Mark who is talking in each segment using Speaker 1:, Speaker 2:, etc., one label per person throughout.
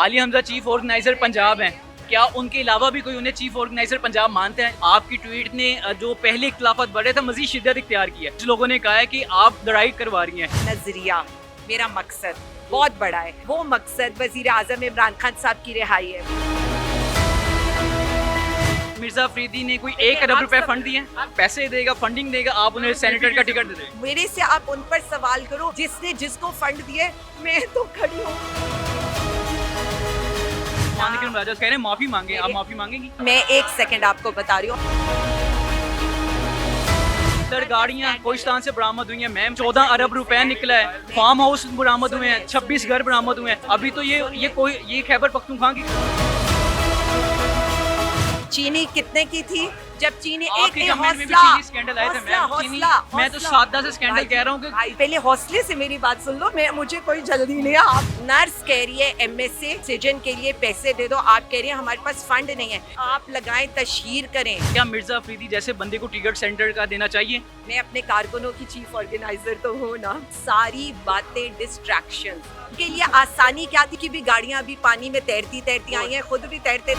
Speaker 1: आली Hamza chief organiser Punjab हैं, क्या उनके अलावा भी कोई उन्हें चीफ ऑर्गेनाइजर पंजाब मानते हैं? आपकी ट्वीट ने जो पहले इख्तिलाफात बढ़े थे मजीद शिद्दत इख्तियार की है। कुछ लोगों ने कहा है कि आप लड़ाई करवा रही हैं।
Speaker 2: नजरिया मेरा मकसद बहुत बड़ा है, वो मकसद वजीर आजम इमरान खान साहब की रिहाई है।
Speaker 1: मिर्जा अफरीदी ने कोई 1 अरब रुपए फंड दिए, पैसे देगा, फंडिंग देगा, आप उन्हें सेनेटर का टिकट दे दें।
Speaker 2: मेरे से आप उन पर सवाल करो जिसने जिसको फंड दिए, मैं तो खड़ी हूँ।
Speaker 1: राजा कह रहे हैं माफी मांगे, आप माफी मांगेंगी?
Speaker 2: मैं 1 सेकंड आपको बता रही हूँ।
Speaker 1: गाड़ियाँ कोहिस्तान से बरामद हुई हैं मैम, 14 अरब रुपए निकला है, फार्म हाउस बरामद हुए हैं, 26 घर बरामद हुए हैं। अभी तो ये खैबर पख्तूनख्वा की
Speaker 2: चीनी कितने की थी जब चीनी एक
Speaker 1: स्कैंडल आए थे मैम। मैं तो सादा से स्कैंडल कह रहा हूँ कि
Speaker 2: पहले हौसले से मेरी बात सुन लो, मुझे कोई जल्दी नहीं है। आप नर्स कह रही है एमएससी सिजन के लिए पैसे दे दो, आप कह रही है हमारे पास फंड नहीं है। आप लगाएं, तशहीर करें।
Speaker 1: क्या मिर्जा अफरीदी जैसे बंदे को टिकट सेंटर का देना चाहिए?
Speaker 2: मैं अपने कारकुनों की चीफ ऑर्गेनाइजर तो हूँ ना। सारी बातें डिस्ट्रैक्शन के लिए आसानी क्या थी कि भी गाड़ियाँ अभी पानी में तैरती तैरती आई हैं, खुद भी तैरते।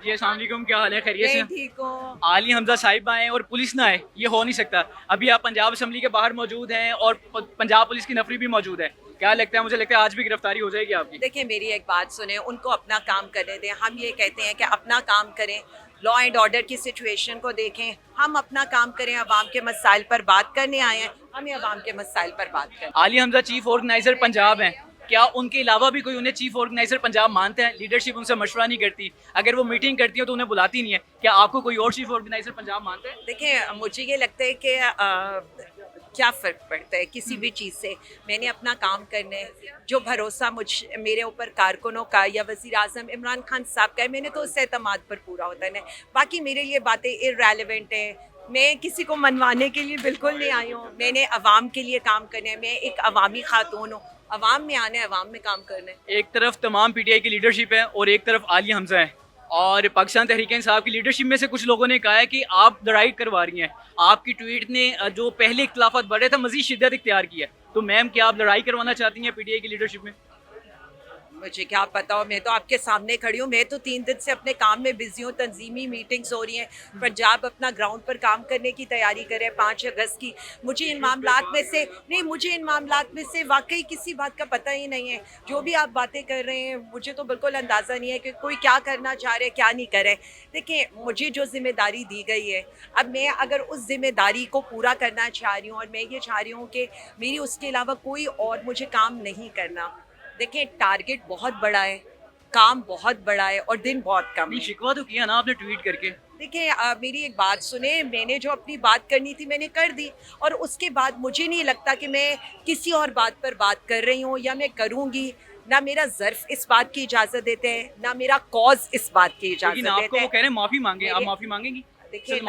Speaker 1: ये अस्सलाम वालेकुम, क्या हाल है? खैरियत से?
Speaker 2: ठीक हूँ।
Speaker 1: आली हमजा साहिब आए और पुलिस ना आए, ये हो नहीं सकता। अभी आप पंजाब असेंबली के बाहर मौजूद हैं और पंजाब पुलिस की नफरी भी मौजूद है। क्या लगता है? मुझे लगता है आज भी गिरफ्तारी हो जाएगी आपकी।
Speaker 2: देखिए मेरी एक बात सुने, उनको अपना काम करने दें। हम ये कहते हैं कि अपना काम करें, लॉ एंड ऑर्डर की सिचुएशन को देखें, हम अपना काम करें। अवाम के मसाइल पर बात करने आए हैं, हमें अवाम के मसाइल पर बात करें।
Speaker 1: आली हमजा चीफ ऑर्गेनाइजर पंजाब हैं, क्या उनके अलावा भी कोई उन्हें चीफ ऑर्गेनाइजर पंजाब मानते हैं? लीडरशिप उनसे मशवरा नहीं करती, अगर वो मीटिंग करती हो तो उन्हें बुलाती नहीं है। क्या आपको कोई और चीफ ऑर्गेनाइजर पंजाब मानते हैं?
Speaker 2: देखिए मुझे ये लगता है कि क्या फ़र्क पड़ता है किसी भी चीज़ से। मैंने अपना काम करने, जो भरोसा मेरे ऊपर कारकुनों का या वज़ीर आज़म इमरान खान साहब का है, मैंने तो उससे एतमाद पर पूरा होता है। बाकी मेरे लिए बातें इररेलेवेंट है। मैं किसी को मनवाने के लिए बिल्कुल नहीं आई हूँ। मैंने अवाम के लिए काम करना है। मैं एक अवामी खातून हूँ, अवाम में आने, अवाम में काम करना है।
Speaker 1: एक तरफ तमाम पीटीआई की लीडरशिप है और एक तरफ आलिया हमजा है, और पाकिस्तान तहरीक इंसाफ की लीडरशिप में से कुछ लोगों ने कहा है कि आप लड़ाई करवा रही हैं। आपकी ट्वीट ने जो पहले इख्तिलाफात बढ़े थे मजीद शिद्दत इख्तियार की है। तो मैम क्या आप लड़ाई करवाना चाहती हैं पीटीआई की लीडरशिप में?
Speaker 2: मुझे क्या पता हो, मैं तो आपके सामने खड़ी हूँ। मैं तो 3 दिन से अपने काम में बिजी हूँ। तंजीमी मीटिंग्स हो रही हैं, पंजाब अपना ग्राउंड पर काम करने की तैयारी करे 5 अगस्त की। मुझे इन मामलात में से वाकई किसी बात का पता ही नहीं है। जो भी आप बातें कर रहे हैं मुझे तो बिल्कुल अंदाज़ा नहीं है कि कोई क्या करना चाह रहे, क्या नहीं कर रहे। देखिए मुझे जो जिम्मेदारी दी गई है, अब मैं अगर उस जिम्मेदारी को पूरा करना चाह रही हूँ और मैं ये चाह रही हूँ कि मेरी उसके अलावा कोई और मुझे काम नहीं करना। देखिए टारगेट बहुत बड़ा है, काम बहुत बड़ा है और दिन बहुत कम है।
Speaker 1: शिकवा तो किया ना आपने ट्वीट करके।
Speaker 2: देखिए मेरी एक बात सुने, मैंने जो अपनी बात करनी थी मैंने कर दी, और उसके बाद मुझे नहीं लगता कि मैं किसी और बात पर बात कर रही हूँ या मैं करूँगी। ना मेरा ज़र्फ इस बात की इजाज़त देते हैं, ना मेरा कॉज इस बात की इजाज़त देते हैं।
Speaker 1: आपको वो कह रहे हैं माफ़ी मांगे, आप माफ़ी मांगेंगी?
Speaker 2: देखिए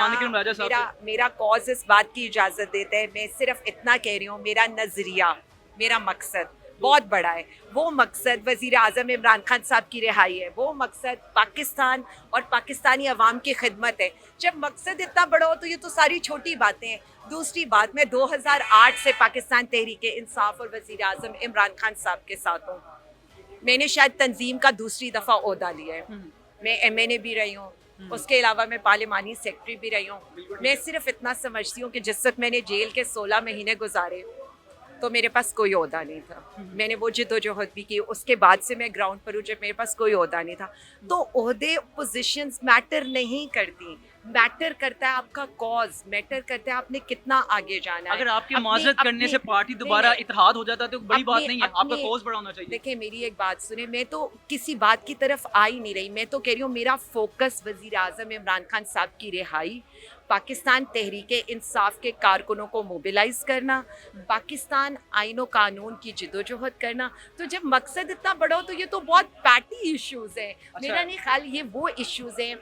Speaker 2: मेरा कॉज इस बात की इजाज़त देते हैं। मैं सिर्फ इतना कह रही हूँ, मेरा नज़रिया, मेरा मकसद बहुत बड़ा है। वो मकसद वज़ीर आज़म इमरान खान साहब की रिहाई है। वो मकसद पाकिस्तान और पाकिस्तानी अवाम की खिदमत है। जब मकसद इतना बड़ा हो तो ये तो सारी छोटी बातें हैं। दूसरी बात, मैं 2008 से पाकिस्तान तहरीक इंसाफ और वज़ीर आज़म इमरान खान साहब के साथ हूँ। मैंने शायद तंजीम का दूसरी दफ़ा ओहदा लिया है। मैं MNA भी रही हूँ, उसके अलावा मैं पार्लिमानी सेक्रेटरी भी रही हूँ। मैं सिर्फ इतना समझती हूँ कि जिस वक्त मैंने जेल के 16 महीने गुजारे तो मेरे पास कोई ओहदा नहीं था। मैंने वो जिद्दोजहद भी की, उसके बाद से मैं ग्राउंड पर हूँ जब मेरे पास कोई ओहदा नहीं था। तो ओहदे पोजीशंस मैटर नहीं करती, मैटर करता है आपका कॉज, मैटर करता है आपने कितना आगे जाना है।
Speaker 1: अगर आपके माजरत करने से पार्टी दोबारा इत्तेहाद हो जाता तो बड़ी बात नहीं है, आपका कॉज बड़ा होना चाहिए।
Speaker 2: देखिए मेरी एक बात सुने, मैं तो किसी बात की तरफ आ ही नहीं रही। मैं तो कह रही हूँ मेरा फोकस वज़ीर आज़म इमरान खान साहब की रिहाई, पाकिस्तान तहरीक इंसाफ के कारकुनों को मोबिलाइज करना, पाकिस्तान आईन व कानून की जिद्दोजहद करना। तो जब मकसद इतना बड़ा हो तो ये तो बहुत पैटी इश्यूज़ हैं। मेरा नहीं ख्याल ये वो इश्यूज़ हैं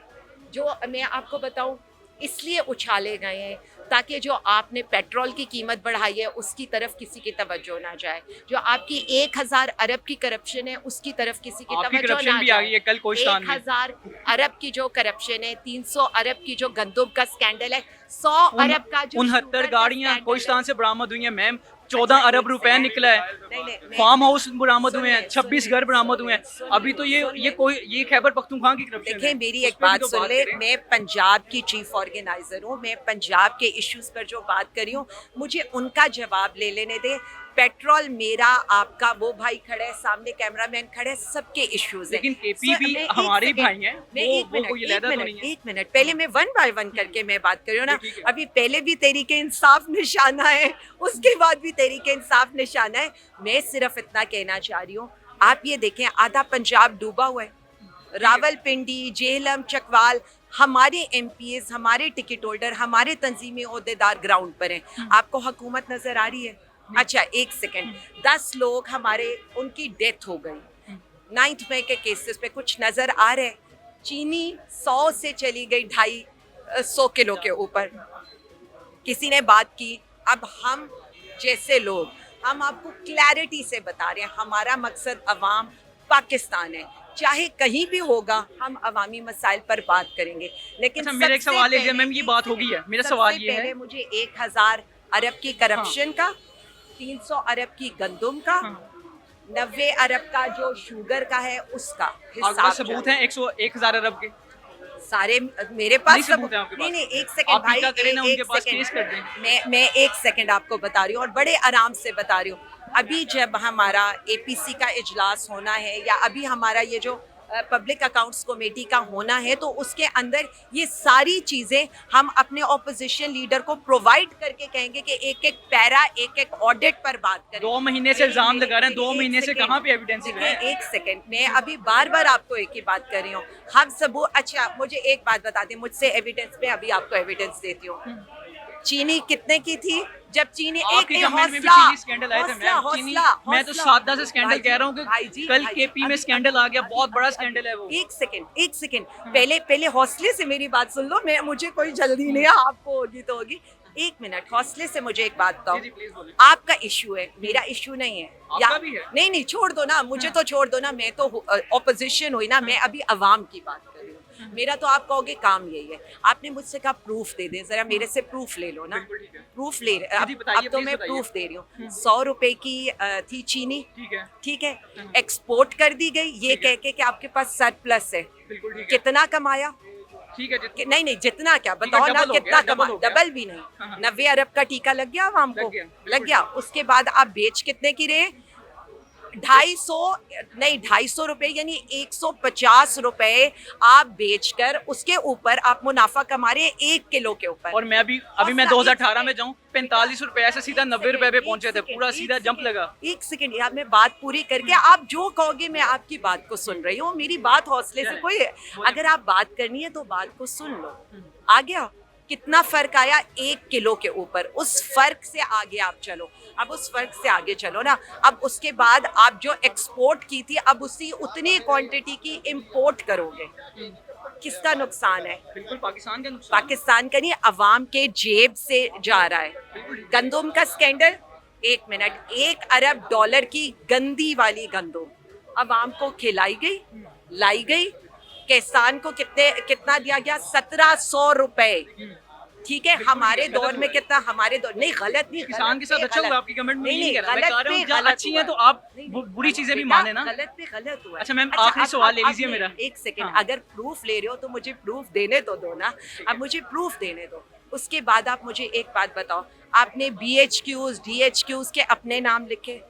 Speaker 2: जो मैं आपको बताऊं इसलिए उछाले गए हैं ताकि जो आपने पेट्रोल की कीमत बढ़ाई है उसकी तरफ किसी की तवज्जो ना जाए, जो आपकी 1000 अरब की करप्शन है उसकी तरफ किसी की तवज्जो ना जाए। 1000 अरब की जो करप्शन है, 300 अरब की जो गंदुम का स्कैंडल है, 100 अरब का जो
Speaker 1: 69 गाड़ियां कोहिस्तान से बरामद हुई हैं मैम, 14 अरब रुपए निकला है, फार्म हाउस बरामद हुए हैं, 26 घर बरामद हुए हैं। अभी तो ये खैबर पख्तूनख्वा की करप्शन है।
Speaker 2: देखिए मेरी एक बात सुन ले, मैं पंजाब की चीफ ऑर्गेनाइजर हूँ, मैं पंजाब के इश्यूज पर जो बात कर रही हूँ मुझे उनका जवाब ले लेने दे। पेट्रोल मेरा आपका, वो भाई खड़े हैं सामने, कैमरामैन खड़े, सबके इश्यूज
Speaker 1: लेकिन केपी भी हमारे भाई हैं, वो कोई अलहदा तो नहीं है।
Speaker 2: एक मिनट पहले मैं वन बाय वन करके मैं बात कर रही हूँ ना। अभी पहले भी तहरीक इंसाफ निशाना है, उसके बाद भी तहरीक इंसाफ निशाना है। मैं सिर्फ इतना कहना चाह रही हूँ, आप ये देखें आधा पंजाब डूबा हुआ है, रावलपिंडी, जेहलम, चकवाल, हमारे एमपीएस, हमारे टिकट होल्डर, हमारे तंजीमी ओहदेदार ग्राउंड पर हैं। आपको हुकूमत नजर आ रही है? अच्छा एक सेकंड, 10 लोग हमारे, उनकी डेथ हो गई 9 मई के केसेस पे, कुछ नजर आ रहे? चीनी 100 से चली गई 250 किलो के ऊपर, किसी ने बात की? अब हम जैसे लोग, हम आपको क्लैरिटी से बता रहे हैं, हमारा मकसद अवाम पाकिस्तान है, चाहे कहीं भी होगा हम अवामी मसाइल पर बात करेंगे। लेकिन
Speaker 1: अच्छा, मेरा एक सवाल है मैम, ये बात हो गई है, मेरा सवाल ये है,
Speaker 2: मुझे 1000 अरब की करप्शन का, 300 अरब की गंदम का, 90 अरब का जो शुगर का है उसका हिसाब
Speaker 1: सबूत है 1000 अरब के
Speaker 2: सारे मेरे पास
Speaker 1: सबूत है आपके पास?
Speaker 2: नहीं एक सेकंड भाई,
Speaker 1: उनके पास केस कर दें।
Speaker 2: मैं एक सेकंड आपको बता रही हूँ और बड़े आराम से बता रही हूँ। अभी जब हमारा एपीसी का इजलास होना है या अभी हमारा ये जो पब्लिक अकाउंट्स कमेटी का होना है, तो उसके अंदर ये सारी चीज़ें हम अपने ऑपोजिशन लीडर को प्रोवाइड करके कहेंगे कि एक एक पैरा, एक एक ऑडिट पर बात करें।
Speaker 1: 2 महीने से इल्जाम लगा रहे हैं, 2 महीने से कहाँ पे एविडेंस है?
Speaker 2: एक सेकंड, मैं अभी बार बार आपको एक ही बात कर रही हूँ, हम सबूत। अच्छा मुझे एक बात बता दें, मुझसे एविडेंस पे अभी आपको एविडेंस देती हूँ। चीनी कितने की थी जब चीनी एक
Speaker 1: स्कैंडल आए थे मैं तो सादा से स्कैंडल कह रहा हूँ कि कल केपी में स्कैंडल आ गया, बहुत बड़ा स्कैंडल है वो।
Speaker 2: एक सेकंड पहले हौसले से मेरी बात सुन लो, मैं मुझे कोई जल्दी नहीं है, आपको होगी तो होगी। 1 मिनट हौसले से मुझे एक बात बताओ, आपका इशू है, मेरा इशू नहीं है, या
Speaker 1: भी है?
Speaker 2: नहीं छोड़ दो ना, मुझे तो छोड़ दो ना, मैं तो ऑपोजिशन हुई ना, मैं अभी अवाम की बात कर रही हूँ। मेरा तो आप कहोगे काम यही है, आपने मुझसे कहा प्रूफ दे दें, जरा मेरे से प्रूफ ले लो ना। प्रूफ ले अब तो मैं प्रूफ दे रही हूँ। 100 रुपए की थी चीनी, ठीक है, एक्सपोर्ट कर दी गई ये कह के कि आपके पास सरप्लस है। कितना कमाया?
Speaker 1: ठीक है,
Speaker 2: नहीं जितना क्या बताओ ना, कितना कमा? डबल भी नहीं, 90 अरब का टीका लग गया आवाम को, लग गया। उसके बाद आप बेच कितने की रहे? 250 रुपए, यानी 150 रुपए आप बेचकर उसके ऊपर आप मुनाफा कमा रहे हैं 1 किलो के ऊपर।
Speaker 1: और मैं अभी मैं 2018 में जाऊं 45 रुपए से सीधा 90 रुपए पे पहुंचे थे, पूरा सीधा जंप लगा।
Speaker 2: एक सेकंड यार, मैं बात पूरी करके, आप जो कहोगे मैं आपकी बात को सुन रही हूँ, मेरी बात हौसले से कोई, अगर आप बात करनी है तो बात को सुन लो। आ गया? कितना फर्क आया 1 किलो के ऊपर? उस फर्क से आगे आप चलो, अब उस फर्क से आगे चलो ना। अब उसके बाद आप जो एक्सपोर्ट की थी, अब उतनी क्वांटिटी की इंपोर्ट करोगे, किसका नुकसान है?
Speaker 1: बिल्कुल पाकिस्तान का नुकसान।
Speaker 2: पाकिस्तान का नहीं, अवाम के जेब से जा रहा है। गंदम का स्कैंडल, 1 मिनट, $1 अरब की गंदी वाली गंदम अवाम को खिलाई गई, लाई गई। किसान को कितना दिया गया? 1700 रुपए, ठीक है। हमारे दौर में कितना? हमारे दौर नहीं, गलत नहीं,
Speaker 1: किसान के साथ अच्छा हुआ, आपकी कमेंट में नहीं कर रहा,
Speaker 2: गलत
Speaker 1: अच्छी है तो आप बुरी चीजें भी माने ना।
Speaker 2: गलत पे गलत हुआ।
Speaker 1: अच्छा मैम, आखिरी सवाल ले लीजिए मेरा।
Speaker 2: एक सेकंड, अगर प्रूफ ले रहे हो तो मुझे प्रूफ देने तो दो ना, अब मुझे प्रूफ देने दो। उसके बाद आप मुझे एक बात बताओ, आपने BHQs DHQs के अपने नाम लिखे,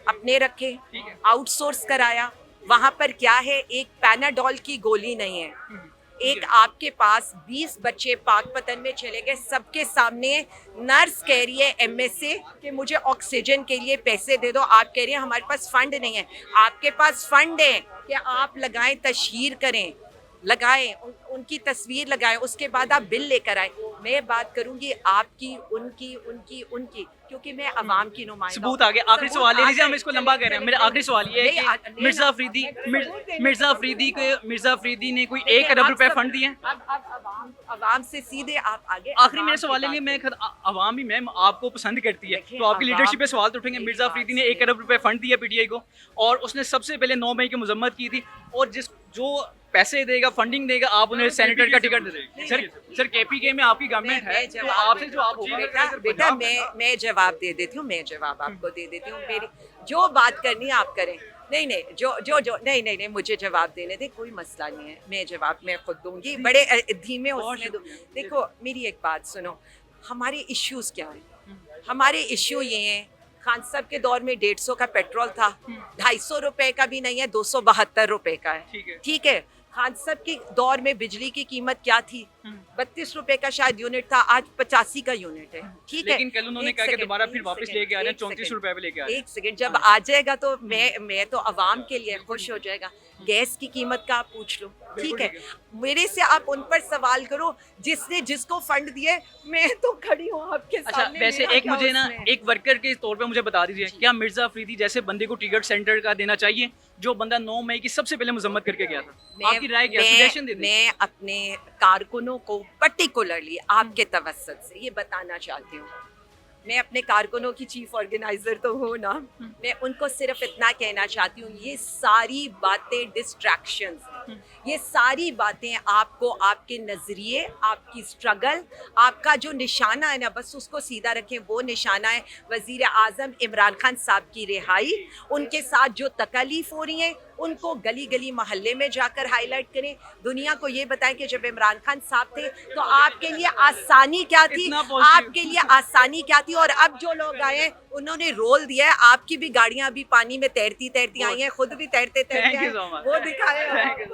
Speaker 2: अपने रखे, आउटसोर्स कराया, वहां पर क्या है? एक पैनाडोल की गोली नहीं है। एक आपके पास 20 बच्चे पाकपतन में चले गए, सबके सामने नर्स कह रही है MSA कि मुझे ऑक्सीजन के लिए पैसे दे दो, आप कह रही हैं हमारे पास फंड नहीं है। आपके पास फंड है कि आप लगाएं, तशहीर करें, लगाएं, उनकी तस्वीर लगाएं, उसके बाद आप बिल लेकर आए। मैं बात करूंगी आपकी, उनकी, क्योंकि मैं अवाम की नुमाइंदा।
Speaker 1: सबूत आ गया। आखिरी सवाल ले लीजिए, हम इसको लंबा कर रहे हैं। मेरा आखिरी सवाल ये है कि मिर्जा अफरीदी ने कोई 1 अरब रुपए फंड दिए?
Speaker 2: अब अवाम से सीधे आप आगे।
Speaker 1: आखिरी मेरा सवाल है, मैं अवाम ही मैम आपको पसंद करती है, तो आपकी लीडरशिप पे सवाल तो उठेंगे। मिर्जा अफरीदी ने 1 अरब रुपए फंड दिया PTI को, और उसने सबसे पहले 9 मई की मजम्मत की थी, और जो पैसे देगा, फंडिंग देगा, आप उन्हें सेनेटर का टिकट दे देंगे। सर केपीके में आपकी गवर्नमेंट है, तो आपसे जो आप
Speaker 2: बेटा मैं जवाब दे देती हूँ, मैं जवाब आपको दे देती हूँ। मेरी जो बात करनी है आप करें। नहीं जो नहीं मुझे जवाब देने दे, कोई मसला नहीं है। मैं जवाब मैं खुद दूंगी, बड़े धीमे उसमें दूँ। देखो मेरी एक बात सुनो, हमारे इश्यूज क्या हैं? हमारे इश्यू ये हैं, खान साहब के दौर में 150 का पेट्रोल था, 250 रुपए का भी नहीं है, 272 रुपए का है। ठीक है, खान साहब के दौर में बिजली की कीमत क्या थी? 32 रुपए का शायद यूनिट था, आज 85 का यूनिट है। ठीक है,
Speaker 1: लेकिन कल उन्होंने कहा कि दोबारा फिर वापस लेके आ रहे हैं, 34 रुपए पे लेके आ रहे हैं।
Speaker 2: एक सेकंड, जब आ जाएगा तो मैं तो अवाम के लिए खुश हो जाएगा। गैस की कीमत का आप पूछ लो, ठीक है। मेरे से आप उन पर सवाल करो जिसने जिसको फंड दिए, मैं तो खड़ी हूँ आपके
Speaker 1: अच्छा,
Speaker 2: सामने।
Speaker 1: वैसे एक मुझे ना एक वर्कर के तौर पे मुझे बता दीजिए, क्या मिर्जा अफरीदी जैसे बंदे को टिकट सेंटर का देना चाहिए, जो बंदा 9 मई की सबसे पहले मजम्मत करके गया था? आपकी राय क्या, सजेशन दे दें।
Speaker 2: मैं अपने कारकुनों को पर्टिकुलरली आपके तवज्जुह से ये बताना चाहती हूँ, मैं अपने कारकुनों की चीफ ऑर्गेनाइजर तो हूँ ना, मैं उनको सिर्फ इतना कहना चाहती हूँ, ये सारी बातें डिस्ट्रैक्शंस, ये सारी बातें आपको आपके नज़रिए, आपकी स्ट्रगल, आपका जो निशाना है ना, बस उसको सीधा रखें। वो निशाना है वज़ीर आज़म इमरान खान साहब की रिहाई। उनके साथ जो तकलीफ हो रही है उनको गली गली मोहल्ले में जाकर हाईलाइट करें, दुनिया को ये बताएं कि जब इमरान खान साहब थे तो आपके लिए आसानी क्या थी, आपके लिए आसानी क्या थी। और अब जो लोग आए हैं उन्होंने रोल दिया है, आपकी भी गाड़ियां अभी पानी में तैरती तैरती आई हैं, खुद भी तैरते तैरते आए, वो दिखाए।